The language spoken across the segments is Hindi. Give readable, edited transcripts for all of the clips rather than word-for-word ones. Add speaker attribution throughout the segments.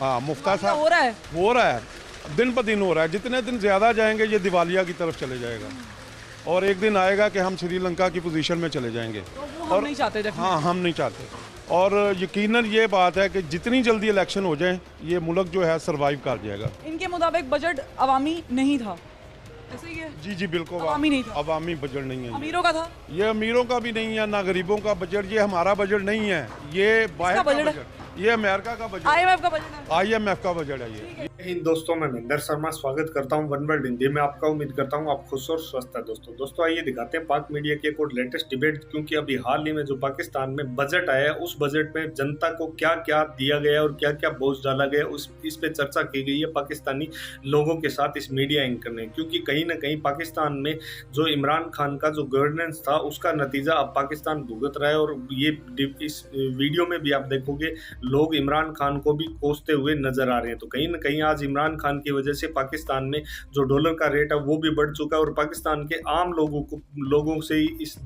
Speaker 1: हाँ मुफ्ता साहब
Speaker 2: हो रहा है।
Speaker 1: हो रहा है, दिन ब दिन हो रहा है। जितने दिन ज़्यादा जाएंगे ये दिवालिया की तरफ चले जाएगा और एक दिन आएगा कि हम श्रीलंका की पोजीशन में चले जाएंगे।
Speaker 2: तो वो हम नहीं चाहते definitely।
Speaker 1: हाँ हम नहीं चाहते और यकीनन ये बात है कि जितनी जल्दी इलेक्शन हो जाए ये मुल्क जो है सरवाइव कर जाएगा।
Speaker 2: इनके मुताबिक बजट अवामी नहीं था, ऐसे ही है?
Speaker 1: जी बिल्कुल,
Speaker 2: अवामी नहीं था।
Speaker 1: अवामी बजट नहीं है।
Speaker 2: अमीरों का था?
Speaker 1: ये अमीरों का भी नहीं है ना गरीबों का बजट। ये हमारा बजट नहीं है, ये बाहर का
Speaker 2: बजट है?
Speaker 1: बजट, ये अमेरिका का बजट,
Speaker 2: IMF का बजट है।
Speaker 1: IMF का बजट है ये।
Speaker 3: इन दोस्तों, मैं महेंद्र शर्मा स्वागत करता हूं वन वर्ल्ड हिंदी में आपका। उम्मीद करता हूं आप खुश और स्वस्थ हैं। दोस्तों आइए दिखाते हैं पाक मीडिया की एक और लेटेस्ट डिबेट, क्योंकि अभी हाल ही में जो पाकिस्तान में बजट आया है उस बजट में जनता को क्या क्या दिया गया और क्या क्या बोझ डाला गया इस पे चर्चा की गई है पाकिस्तानी लोगों के साथ इस मीडिया एंकर ने। क्योंकि कहीं ना कहीं पाकिस्तान में जो इमरान खान का जो गवर्नेंस था उसका नतीजा अब पाकिस्तान भुगत रहा है। और ये इस वीडियो में भी आप देखोगे लोग इमरान खान को भी कोसते हुए नजर आ रहे हैं। तो कहीं ना कहीं आज इमरान खान की वजह से पाकिस्तान में जो डॉलर का रेट है वो भी बढ़ चुका है। और पाकिस्तान के आम लोगों से इस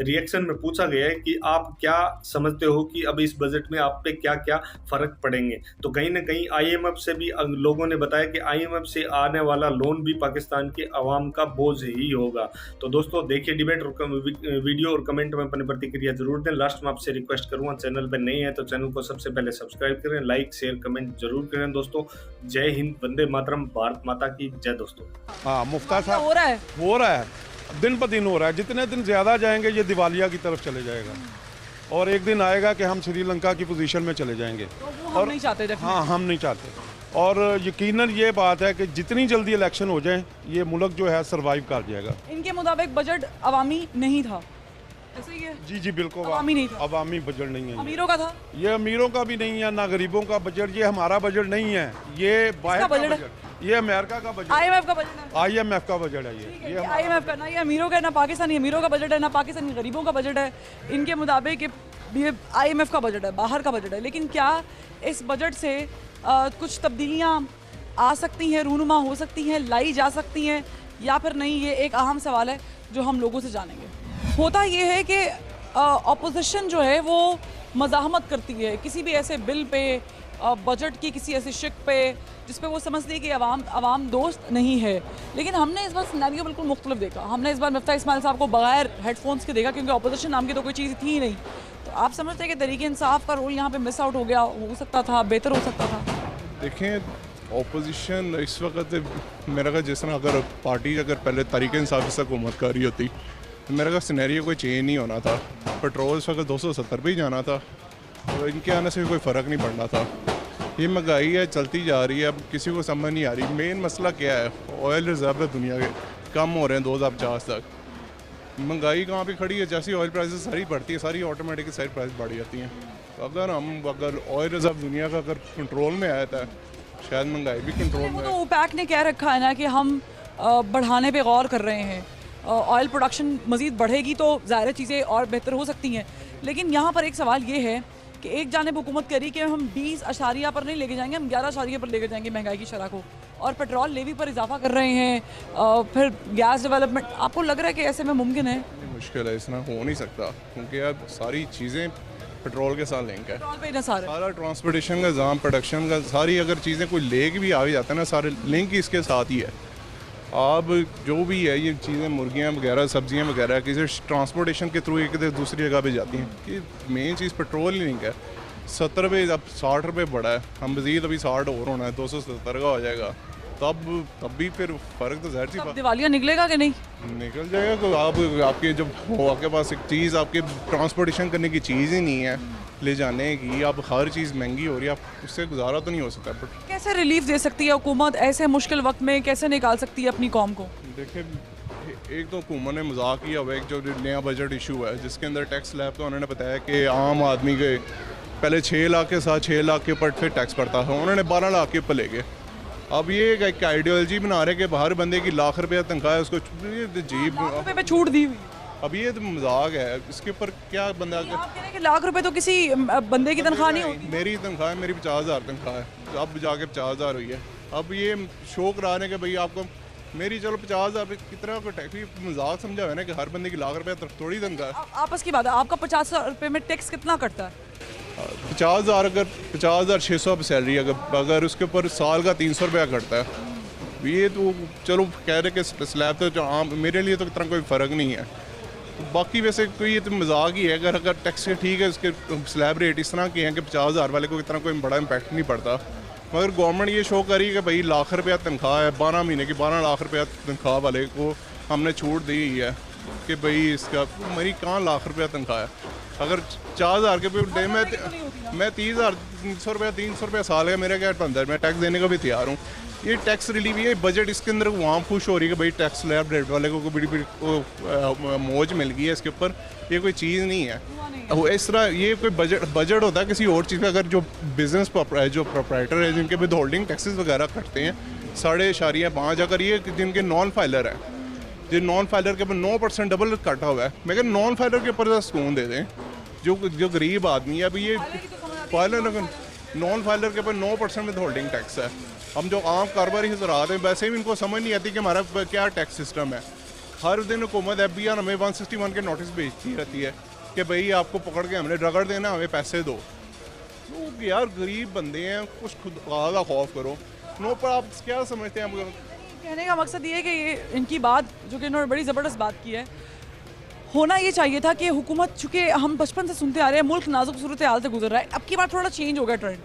Speaker 3: रिएक्शन में पूछा गया है कि आप क्या समझते हो कि अब इस बजट में आप पे क्या क्या फर्क पड़ेंगे। तो कहीं ना कहीं IMF से भी लोगों ने बताया कि IMF से आने वाला लोन भी पाकिस्तान के अवाम का बोझ ही होगा। तो दोस्तों देखिए डिबेट और वीडियो और कमेंट में अपनी प्रतिक्रिया जरूर दें। लास्ट में आपसे रिक्वेस्ट करूंगा, चैनल पर नए हैं तो चैनल को सबसे पहले सब्सक्राइब करें, लाइक शेयर कमेंट जरूर करें। दोस्तों जय हिंद, वंदे मातरम, भारत माता की जय। दोस्तों
Speaker 1: हाँ मुफ्ता साहब
Speaker 2: हो रहा है,
Speaker 1: दिन ब दिन हो रहा है। जितने दिन ज़्यादा जाएंगे ये दिवालिया की तरफ चले जाएगा और एक दिन आएगा कि हम श्रीलंका की पोजीशन में चले जाएंगे।
Speaker 2: तो वो हम नहीं चाहते definitely।
Speaker 1: हाँ हम नहीं चाहते और यकीनन ये बात है कि जितनी जल्दी इलेक्शन हो जाए ये मुल्क जो है सरवाइव कर जाएगा।
Speaker 2: इनके मुताबिक बजट अवामी नहीं था, ऐसे ही है?
Speaker 1: जी बिल्कुल,
Speaker 2: अवामी नहीं था।
Speaker 1: अवामी बजट नहीं है।
Speaker 2: अमीरों का था?
Speaker 1: ये अमीरों का भी नहीं है ना गरीबों का बजट। ये हमारा बजट नहीं है, ये बाहर का बजट, ये अमेरिका का बजट,
Speaker 2: IMF का बजट है।
Speaker 1: IMF का बजट है ये
Speaker 2: IMF का ना, ये अमीरों का, ना पाकिस्तानी अमीरों का बजट है, ना पाकिस्तानी गरीबों का बजट है। इनके मुताबिक ये IMF का बजट है, बाहर का बजट है। लेकिन क्या इस बजट से कुछ तब्दीलियाँ आ सकती हैं, रूनुमा हो सकती हैं, लाई जा सकती हैं या फिर नहीं? ये एक अहम सवाल है जो हम लोगों से जानेंगे। होता ये है कि अपोजिशन जो है वो मज़ाहमत करती है किसी भी ऐसे बिल पे, बजट की किसी ऐसी शिक पे जिस पे वो समझती है कि अवाम दोस्त नहीं है। लेकिन हमने इस बार सिनेरियो बिल्कुल मुख्तलिफ देखा। हमने इस बार मिफ्ता इस्माइल साहब को बगैर हेडफोन्स के देखा, क्योंकि अपोजिशन नाम की तो कोई चीज़ थी ही नहीं। तो आप समझते हैं कि तरीके इंसाफ का रोल यहाँ पे मिस आउट हो गया, हो सकता था, बेहतर हो सकता था?
Speaker 4: देखें ऑपोजिशन इस वक्त मेरा का जिस तरह अगर पार्टी अगर पहले तरीके इंसाफ से हुकूमत कर रही होती तो मेरा का सिनेरियो कोई चेंज नहीं होना था। पेट्रोल इस वक्त 270 पे ही जाना था, तो इनके आने से भी कोई फ़र्क नहीं पड़ना था। ये महंगाई है चलती जा रही है, अब किसी को समझ नहीं आ रही मेन मसला क्या है। ऑयल रिजर्व है दुनिया के कम हो रहे हैं 2050 तक। महंगाई कहाँ पे खड़ी है? जैसी ऑयल प्राइसेस सारी बढ़ती है सारी ऑटोमेटिक सारी प्राइस बढ़ जाती हैं। तो अगर ऑयल रिजर्व दुनिया का अगर कंट्रोल में आया था शायद महंगाई भी कंट्रोल में।
Speaker 2: तो ओपेक ने कह रखा है ना कि हम बढ़ाने पे गौर कर रहे हैं, ऑयल प्रोडक्शन मज़ीद बढ़ेगी तो ज़ाहिर चीज़ें और बेहतर हो सकती हैं। लेकिन यहाँ पर एक सवाल ये है कि एक जानिब हुकूमत करी कि हम 20 अशारिया पर नहीं लेके जाएंगे, हम 11 अशारिया पर लेके जाएंगे महंगाई की शरह को, और पेट्रोल लेवी पर इजाफा कर रहे हैं, फिर गैस डेवलपमेंट। आपको लग रहा है कि ऐसे में मुमकिन है?
Speaker 4: मुश्किल है, इस तरह हो नहीं सकता क्योंकि अब सारी चीज़ें पेट्रोल के साथ लिंक है।
Speaker 2: पेट्रोल पे ना
Speaker 4: सारा ट्रांसपोर्टेशन का निज़ाम, प्रोडक्शन का, सारी अगर चीज़ें कोई लेके भी आ भी जाता है ना सारे लिंक इसके साथ ही है। अब जो भी है ये चीज़ें मुर्गियाँ वगैरह सब्जियाँ वगैरह किसी ट्रांसपोर्टेशन के थ्रू एक दूसरी जगह पे जाती हैं कि मेन चीज़ पेट्रोल ही लिंक है। 70 रुपये अब 60 रुपये बढ़ा है, हम मज़ीद अभी 60 और होना है, 270 का हो जाएगा। तब भी फिर फ़र्क तो ज़ाहिर सी बात
Speaker 2: दिवालिया निकलेगा कि नहीं?
Speaker 4: निकल जाएगा। तो आपके जब आपके पास एक चीज़ आपके ट्रांसपोर्टेशन करने की चीज़ ही नहीं है ले जाने की, अब हर चीज़ महंगी हो रही है, आप उससे गुजारा तो नहीं हो सकता। बट
Speaker 2: कैसे रिलीफ दे सकती है हुकूमत ऐसे मुश्किल वक्त में, कैसे निकाल सकती है अपनी कौम को?
Speaker 4: देखिए एक तो हुकूमत ने मजाक किया हुआ है, एक जो नया बजट इशू है जिसके अंदर टैक्स स्लैब, तो उन्होंने बताया कि आम आदमी के पहले 6 लाख के साथ 6 लाख के ऊपर फिर टैक्स पड़ता था, उन्होंने 12 लाख के ऊपर ले गए। अब ये एक आइडियोलॉजी बना रहे कि हर बंदे की लाख रुपया तनख्वाह है उसको
Speaker 2: जी पे छूट दी हुई।
Speaker 4: अब ये तो मजाक है, इसके ऊपर क्या बंदा
Speaker 2: आप कह रहे हैं कि लाख रुपए तो किसी बंदे की तनख्वाह नहीं होती?
Speaker 4: मेरी तनख्वाह है, मेरी 50,000 तनख्वाह है, अब जाके 50,000 हुई है। अब ये शो करा रहे हैं कि भाई आपको मेरी चलो 50,000 कितना को टैक्स, मजाक समझा हुआ है ना कि हर बंदे की लाख रुपये थोड़ी तनख्वाह है।
Speaker 2: आपस की बात है, आपका 50,000 रुपये में टैक्स कितना कटता है?
Speaker 4: 50,000 अगर 50,600 अब सैलरी अगर उसके ऊपर साल का 300 रुपया कटता है, ये तो चलो कह रहे कि स्लैब तो जो आम मेरे लिए तो इतना कोई फ़र्क नहीं है। बाकी वैसे कोई ये तो मजाक ही है, अगर टैक्स ठीक है उसके स्लैब रेट इस तरह के हैं कि 50,000 वाले को इतना कोई बड़ा इम्पैक्ट नहीं पड़ता, मगर गवर्नमेंट ये शो करी कि भाई लाख रुपया तनख्वाह है, 12 महीने की 12 लाख रुपया तनख्वाह वाले को हमने छूट दी हुई है कि भाई इसका मेरी कहाँ लाख रुपया तनख्वाह है। अगर 4,000 के डे में मैं 30,000 300 रुपया साल है, मेरा क्या बनता है, मैं टैक्स देने को भी तैयार हूँ। ये टैक्स रिलीफ ये बजट इसके अंदर वहाँ खुश हो रही है कि भाई टैक्स स्लैब रेट वाले को बड़ी मौज मिल गई है इसके ऊपर, ये कोई चीज़ नहीं है। इस तरह ये कोई बजट होता है किसी और चीज़ का। अगर जो बिजनेस जो प्रोप्राइटर है जिनके विद होल्डिंग टैक्सेस वगैरह कटते हैं 5.5, अगर ये जिनके नॉन फाइलर हैं, जिन नॉन फाइलर के ऊपर 9% डबल कटा हुआ है, मगर नॉन फाइलर के ऊपर सुकून दे दें जो गरीब आदमी है। अभी ये फाइलर नॉन फाइलर के ऊपर 9% विद होल्डिंग टैक्स है। हम जो आम कारोबारी हजरात हैं वैसे भी इनको समझ नहीं आती कि हमारा क्या टैक्स सिस्टम है। हर दिन हुकूमत FBI हमें 161 के नोटिस भेजती रहती है कि भाई आपको पकड़ के हमने रगड़ देना, हमें पैसे दो। तो यार गरीब बंदे हैं, कुछ खुदा का खौफ करो। नो पर आप क्या समझते हैं?
Speaker 2: कहने का मकसद ये है कि ये इनकी बात जो कि इन्होंने बड़ी ज़बरदस्त बात की है, होना ये चाहिए था कि हुकूमत, चूँकि हम बचपन से सुनते आ रहे हैं मुल्क नाजुक सूरत हाल से गुजर रहा है, अब की बार थोड़ा चेंज हो गया ट्रेंड।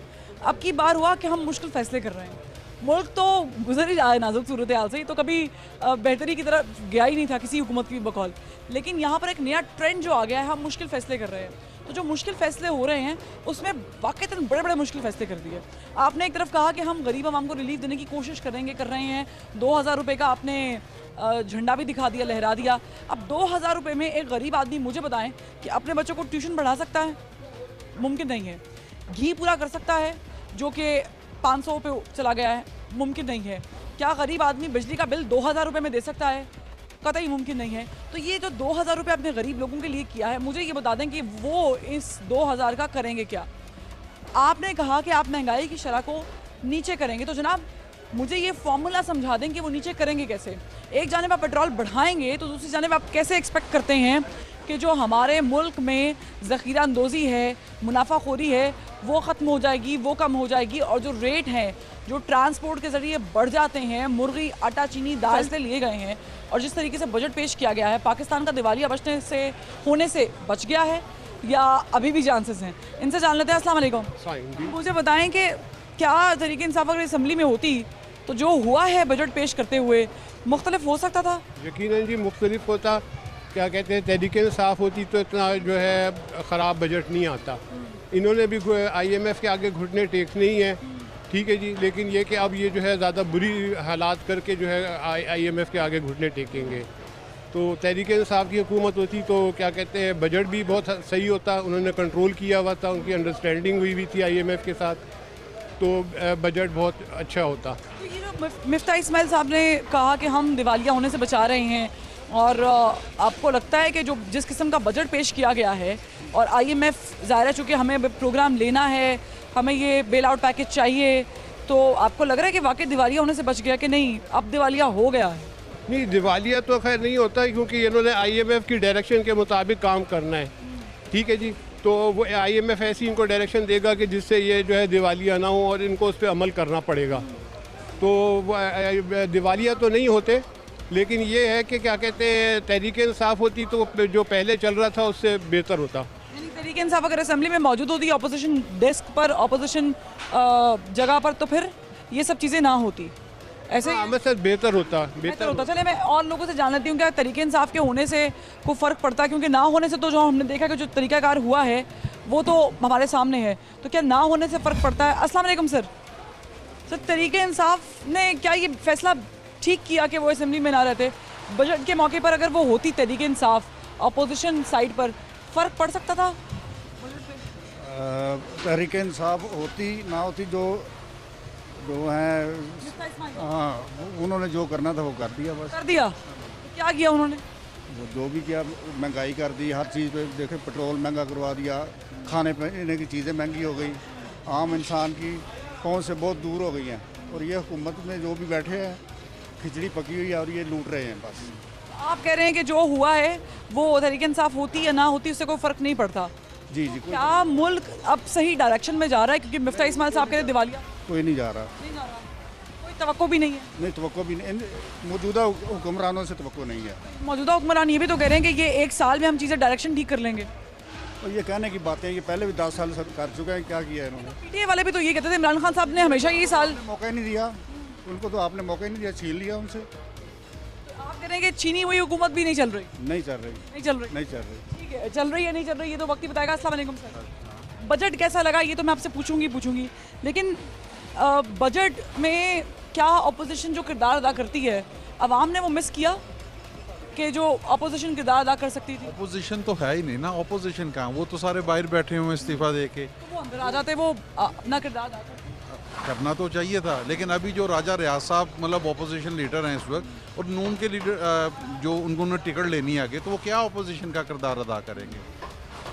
Speaker 2: अब की बार हुआ कि हम मुश्किल फ़ैसले कर रहे हैं। मुल्क तो गुजर ही रहा है नाजुक सूरत हाल से, तो कभी बेहतरी की तरफ गया ही नहीं था किसी हुकूमत की बकौल। लेकिन यहाँ पर एक नया ट्रेंड जो आ गया है, हम मुश्किल फ़ैसले कर रहे हैं। तो जो मुश्किल फ़ैसले हो रहे हैं उसमें वाक़ईतन बड़े बड़े मुश्किल फ़ैसले कर दिए। आपने एक तरफ कहा कि हम गरीब आवाम को रिलीफ देने की कोशिश कर रहे हैं। 2,000 रुपये का आपने झंडा भी दिखा दिया, लहरा दिया। अब 2,000 रुपये में एक गरीब आदमी मुझे बताएं कि अपने बच्चों को ट्यूशन पढ़ा सकता है? मुमकिन नहीं है। घी पूरा कर सकता है जो कि 500 पे चला गया है? मुमकिन नहीं है। क्या गरीब आदमी बिजली का बिल 2,000 रुपये में दे सकता है? कतई मुमकिन नहीं है। तो ये जो 2,000 रुपये अपने गरीब लोगों के लिए किया है, मुझे ये बता दें कि वो इस 2,000 का करेंगे क्या? आपने कहा कि आप महंगाई की शरह को नीचे करेंगे, तो जनाब मुझे ये फॉर्मूला समझा दें कि वो नीचे करेंगे कैसे। एक जानिब आप पेट्रोल बढ़ाएंगे तो दूसरी जानिब आप कैसे एक्सपेक्ट करते हैं कि जो हमारे मुल्क में ज़ख़ीरा अंदोज़ी है, मुनाफाखोरी है, वो ख़त्म हो जाएगी, वो कम हो जाएगी, और जो रेट हैं जो ट्रांसपोर्ट के ज़रिए बढ़ जाते हैं, मुर्गी, आटा, चीनी, दाल से लिए गए हैं, और जिस तरीके से बजट पेश किया गया है, पाकिस्तान का दिवालिया होने से बच गया है या अभी भी चांसेस हैं? इनसे जान लेते हैं। अस्सलाम वालेकुम। मुझे बताएं कि क्या तहरीक इंसाफ अगर असम्बली में होती तो जो हुआ है बजट पेश करते हुए मुख्तलिफ हो सकता था?
Speaker 5: यकीनन जी मुख्तलिफ होता। क्या कहते हैं, तहरीक इंसाफ होती तो इतना जो है ख़राब बजट नहीं आता। इन्होंने भी IMF के आगे घुटने टेकने ही हैं, ठीक है जी, लेकिन ये कि अब ये जो है ज़्यादा बुरी हालात करके जो है IMF के आगे घुटने टेकेंगे। तो तहरीक इंसाफ की हुकूमत होती तो क्या कहते हैं बजट भी बहुत सही होता, उन्होंने कंट्रोल किया हुआ था, उनकी अंडरस्टैंडिंग हुई थी IMF के साथ, तो बजट बहुत अच्छा होता।
Speaker 2: तो ये जो मिफ्ता इस्माइल साहब ने कहा कि हम दिवालिया होने से बचा रहे हैं, और आपको लगता है कि जो जिस किस्म का बजट पेश किया गया है, और IMF ज़ाहिर है चूँकि हमें प्रोग्राम लेना है, हमें ये बेल आउट पैकेज चाहिए, तो आपको लग रहा है कि वाकई दिवालिया होने से बच गया कि नहीं अब दिवालिया हो गया है?
Speaker 5: नहीं, दिवालिया तो खैर नहीं होता, क्योंकि इन्होंने IMF की डायरेक्शन के मुताबिक काम करना है, ठीक है जी। तो वो IMF ऐसी इनको डायरेक्शन देगा कि जिससे ये जो है दिवालिया ना हो, और इनको उस पर अमल करना पड़ेगा। तो दिवालिया तो नहीं होते, लेकिन ये है कि क्या कहते हैं तहरीक इंसाफ होती तो जो पहले चल रहा था उससे बेहतर होता।
Speaker 2: यानी तहरीक इंसाफ अगर असेंबली में मौजूद होती, अपोजिशन डेस्क पर, अपोजिशन जगह पर, तो फिर ये सब चीज़ें ना होती, ऐसे
Speaker 5: सर बेहतर होता।
Speaker 2: चले मैं और लोगों से जान लेती हूँ क्या तरीके इंसाफ के होने से कोई फ़र्क पड़ता है? क्योंकि ना होने से तो जो हमने देखा कि जो तरीक़ाकार हुआ है वो तो हमारे सामने है, तो क्या ना होने से फ़र्क पड़ता है? अस्सलाम वालेकुम सर। तरीके इंसाफ ने क्या ये फैसला ठीक किया कि वो असेंबली में ना रहते? बजट के मौके पर अगर वो होती तहरीक इंसाफ अपोजिशन साइड पर, फ़र्क पड़ सकता था?
Speaker 6: तहरीक इंसाफ होती ना होती, जो हैं हाँ, उन्होंने जो करना था वो कर दिया, बस
Speaker 2: कर दिया। क्या किया उन्होंने?
Speaker 6: वो जो भी किया, महंगाई कर दी, हर चीज़ पे देखे पेट्रोल महंगा करवा दिया, खाने पीने की चीज़ें महंगी हो गई, आम इंसान की पहुंच से बहुत दूर हो गई हैं, और ये हुकूमत में जो भी बैठे हैं खिचड़ी पकी हुई है और ये लूट रहे हैं बस।
Speaker 2: आप कह रहे हैं कि जो हुआ है वो तहरीक इंसाफ होती या ना होती उससे कोई फ़र्क नहीं पड़ता?
Speaker 6: जी जी
Speaker 2: क्या मुल्क अब सही डायरेक्शन में जा रहा है? क्योंकि मिफ्ता इस्माइल साहब कहते दिवालिया
Speaker 6: कोई नहीं जा रहा,
Speaker 2: नहीं जा रहा, कोई तवक्को भी नहीं है।
Speaker 6: नहीं तवक्को भी नहीं, मौजूदा हुक्मरानों से तवक्को नहीं है।
Speaker 2: मौजूदा हुक्मरान ये भी तो कह रहे हैं कि ये 1 साल में हम चीज़ें डायरेक्शन ठीक कर लेंगे।
Speaker 6: और ये कहने की बातें हैं, ये पहले भी 10 साल कर चुके हैं, क्या किया है इन्होंने?
Speaker 2: पीटीए वाले भी तो ये कहते थे, इमरान खान साहब ने हमेशा ये साल,
Speaker 6: मौका ही नहीं दिया उनको, तो आपने मौका ही नहीं दिया, छीन लिया उनसे।
Speaker 2: आप कह रहे हैं कि छीनी हुई हुकूमत भी नहीं चल रही,
Speaker 6: नहीं चल रही,
Speaker 2: नहीं चल रही,
Speaker 6: नहीं चल रही।
Speaker 2: ठीक है, चल रही है नहीं चल रही ये तो वक्त ही बताएगा। अस्सलाम वालेकुम सर, बजट कैसा लगा ये तो मैं आपसे पूछूंगी, लेकिन बजट में क्या अपोजिशन जो किरदार अदा करती है, अवाम ने वो मिस किया कि जो अपोजिशन किरदार अदा कर सकती थी?
Speaker 7: अपोजिशन तो है ही नहीं ना, अपोजिशन कहाँ, वो तो सारे बाहर बैठे हुए हैं इस्तीफा दे के।
Speaker 2: तो वो अंदर आ जाते, वो अपना किरदार अदा करते।
Speaker 7: करना तो चाहिए था, लेकिन अभी जो राजा रियाज साहब मतलब अपोजिशन लीडर हैं इस वक्त, और नून के लीडर जो उनको टिकट लेनी है आगे, तो वो क्या अपोजिशन का किरदार अदा करेंगे?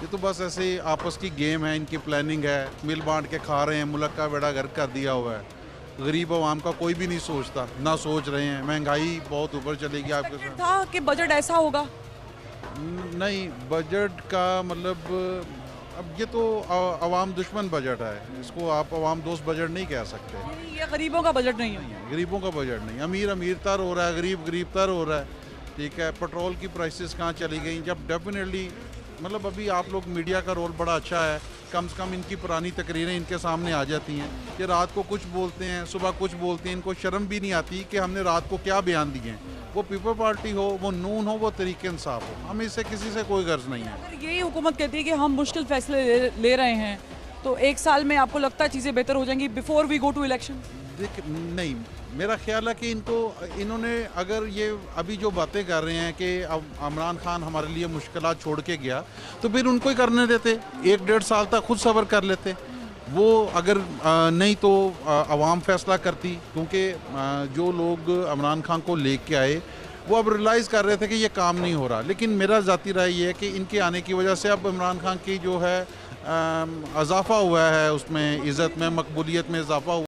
Speaker 7: ये तो बस ऐसे ही आपस की गेम है, इनकी प्लानिंग है, मिल बांट के खा रहे हैं, मुल्क का बेड़ा गर्क कर दिया हुआ है। गरीब आवाम का कोई भी नहीं सोचता, ना सोच रहे हैं, महंगाई बहुत ऊपर चलेगी आपके साथ।
Speaker 2: था कि बजट ऐसा होगा?
Speaker 7: नहीं, बजट का मतलब अब ये तो आवाम दुश्मन बजट है, इसको आप आवाम दोस्त बजट नहीं कह सकते।
Speaker 2: नहीं, ये गरीबों का बजट नहीं है,
Speaker 7: गरीबों का बजट नहीं, अमीर अमीर तर हो रहा है, गरीब गरीब तर हो रहा है। ठीक है, पेट्रोल की प्राइसेस कहाँ चली गई, जब डेफिनेटली मतलब अभी आप लोग मीडिया का रोल बड़ा अच्छा है, कम से कम इनकी पुरानी तकरीरें इनके सामने आ जाती हैं कि रात को कुछ बोलते हैं, सुबह कुछ बोलते हैं, इनको शर्म भी नहीं आती कि हमने रात को क्या बयान दिए हैं। वो पीपल पार्टी हो, वो नून हो, वो तरीके इंसाफ हो, हमें इससे किसी से कोई गर्ज नहीं है।
Speaker 2: अगर यही हुकूमत कहती है कि हम मुश्किल फैसले ले रहे हैं, तो 1 साल में आपको लगता है चीज़ें बेहतर हो जाएंगी before we go to election?
Speaker 7: देख नहीं, मेरा ख्याल है कि इन्होंने अगर ये अभी जो बातें कर रहे हैं कि अब इमरान खान हमारे लिए मुश्किलात छोड़ के गया, तो फिर उनको ही करने देते, 1-1.5 साल तक खुद सब्र कर लेते। वो अगर नहीं तो अवाम फैसला करती, क्योंकि जो लोग इमरान खान को लेके आए वो अब रियलाइज़ कर रहे थे कि ये काम नहीं हो रहा। लेकिन मेरा ज़ाती राय ये है कि इनके आने की वजह से अब इमरान खान की जो है इजाफ़ा हुआ है, उसमें इज़्ज़त में, मकबूलियत में इजाफ़ा हुआ।